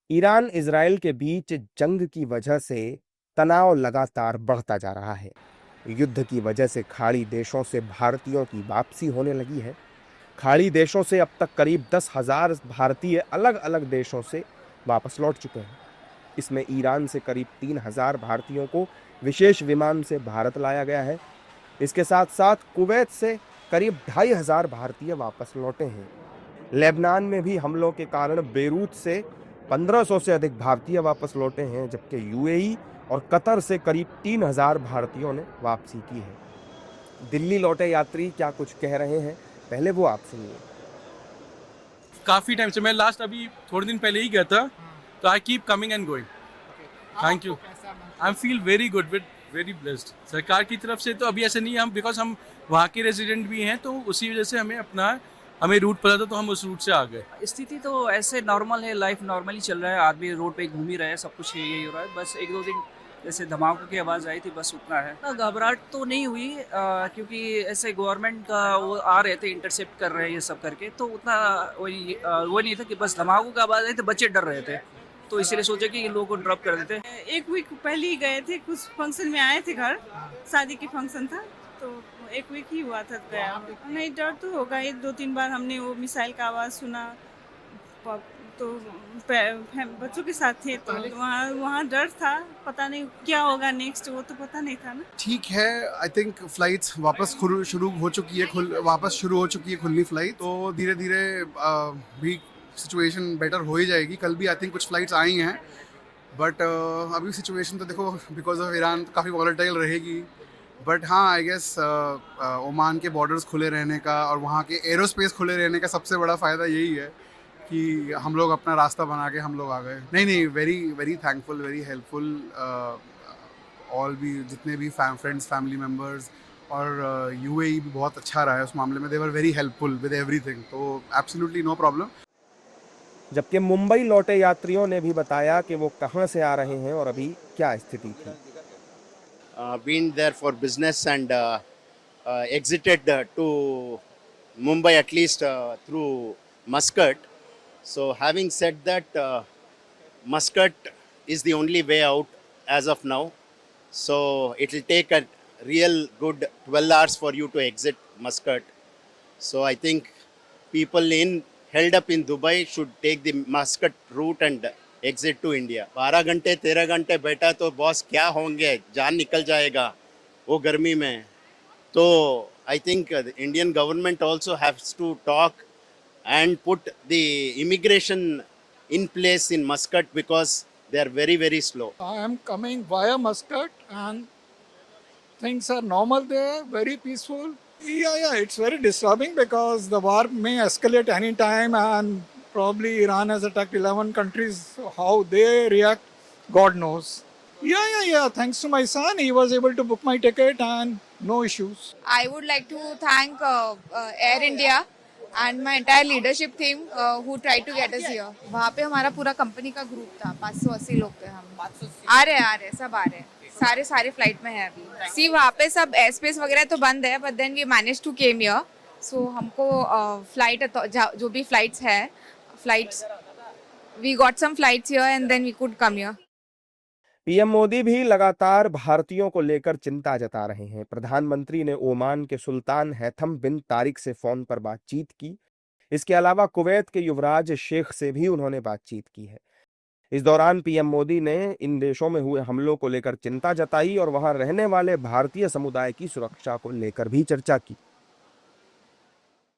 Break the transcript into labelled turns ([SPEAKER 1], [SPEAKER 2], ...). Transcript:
[SPEAKER 1] Iran Israel के बीच जंग की वजह से तनाव लगातार बढ़ता जा रहा है। युद्ध की वजह से खाड़ी देशों से भारतीयों की वापसी होने लगी है। खाड़ी देशों से अब तक करीब 10,000 भारतीय अलग अलग देशों से वापस लौट चुके हैं। इसमें ईरान से करीब 3,000 भारतीयों को विशेष विमान से भारत लाया गया है। इसके साथ साथ कुवैत से करीब 2,500 भारतीय वापस लौटे हैं। लेबनान में भी हमलों के कारण बेरूत से 1,500 से अधिक भारतीय वापस लौटे हैं, जबकि यूएई और कतर से करीब 3,000 भारतीयों ने वापसी की है। दिल्ली लौटे यात्री क्या कुछ कह रहे हैं, पहले वो आप सुनिए।
[SPEAKER 2] काफ़ी टाइम से, मैं लास्ट अभी थोड़े दिन पहले ही गया था, तो I keep coming and going. Thank you. I feel very good with very blessed. सरकार की तरफ से तो अभी ऐसे नहीं है, हम बिकॉज हम वहाँ के रेजिडेंट भी हैं, तो उसी वजह से हमें रूट पता था, तो हम उस रूट से आ गए।
[SPEAKER 3] स्थिति तो ऐसे नॉर्मल है, लाइफ नॉर्मली चल रहा है, आदमी रोड पे घूम ही रहे हैं, सब कुछ यही हो रहा है। बस एक दो दिन जैसे धमाकों की आवाज़ आई थी, बस उतना है। घबराहट तो नहीं हुई, क्योंकि ऐसे गवर्नमेंट का वो आ रहे थे, इंटरसेप्ट कर रहे हैं ये सब करके, तो उतना वो नहीं था कि बस धमाकों की आवाज़ आई तो बच्चे डर रहे थे, तो इसीलिए सोचे कि इन लोगों को ड्रॉप कर देते।
[SPEAKER 4] एक वीक पहले ही गए थे, कुछ फंक्शन में आए थे घर, शादी की फंक्शन था, तो एक वीक ही हुआ था गया। नहीं, डर तो होगा ही, 2-3 बार हमने वो मिसाइल का आवाज़ सुना, तो बच्चों के साथ थे, तो वहाँ डर था, पता नहीं क्या होगा नेक्स्ट, वो तो पता नहीं था ना।
[SPEAKER 5] ठीक है, आई थिंक फ्लाइट्स वापस शुरू हो चुकी है, वापस शुरू हो चुकी है खुलनी फ्लाइट, तो धीरे धीरे भी सिचुएशन बेटर हो ही जाएगी। कल भी आई थिंक कुछ फ्लाइट्स आई हैं, बट अभी सिचुएशन तो देखो बिकॉज ऑफ ईरान काफ़ी वॉलेटाइल रहेगी। बट हाँ, आई गेस ओमान के बॉर्डर्स खुले रहने का और वहाँ के एरोस्पेस खुले रहने का सबसे बड़ा फ़ायदा यही है कि हम लोग अपना रास्ता बना के हम लोग आ गए। नहीं, very very thankful, very helpful, all भी जितने भी फ्रेंड्स, फैमिली मेम्बर्स, और यूएई भी बहुत अच्छा रहा है उस मामले में। They were very helpful with everything, तो एब्सोल्युटली नो प्रॉब्लम।
[SPEAKER 1] जबकि मुंबई लौटे यात्रियों ने भी बताया कि वो कहां से आ रहे हैं और अभी क्या स्थिति थी।
[SPEAKER 6] Been there for business and exited to Mumbai at least through Muscat. So having said that, Muscat is the only way out as of now. So it will take a real good 12 hours for you to exit Muscat. So I think people held up in Dubai should take the Muscat route and exit to India. 12 घंटे 13 घंटे बैठा तो boss क्या होंगे, जान निकल जाएगा वो गर्मी में। तो I think the Indian government also has to talk and put the immigration in place in Muscat because they are very, very slow.
[SPEAKER 7] I am coming via Muscat and things are normal there, very peaceful. Yeah, it's very disturbing because the war may escalate any time and probably Iran has attacked 11 countries. How they react, God knows. Yeah. Thanks to my son, he was able to book my ticket and no issues.
[SPEAKER 8] I would like to thank Air India and my entire leadership team who tried to get us here. वहाँ पे हमारा पूरा company का group था, 580 लोग थे हम। आ रहे सब आ रहे हैं, सारे फ्लाइट में है अभी। सी वहाँ पे सब एयर स्पेस वगैरह तो बंद है, but then we manage to came here. So हमको फ्लाइट जो भी flights we got some flights here and then we could come here.
[SPEAKER 1] PM Modi भी लगातार भारतीयों को लेकर चिंता जता रहे हैं। प्रधानमंत्री ने ओमान के सुल्तान हैथम बिन तारिक से फोन पर बातचीत की। इसके अलावा कुवैत के युवराज शेख से भी उन्होंने बातचीत की है। इस दौरान पीएम मोदी ने इन देशों में हुए हमलों को लेकर चिंता जताई और वहां रहने वाले भारतीय समुदाय की सुरक्षा को लेकर भी चर्चा की।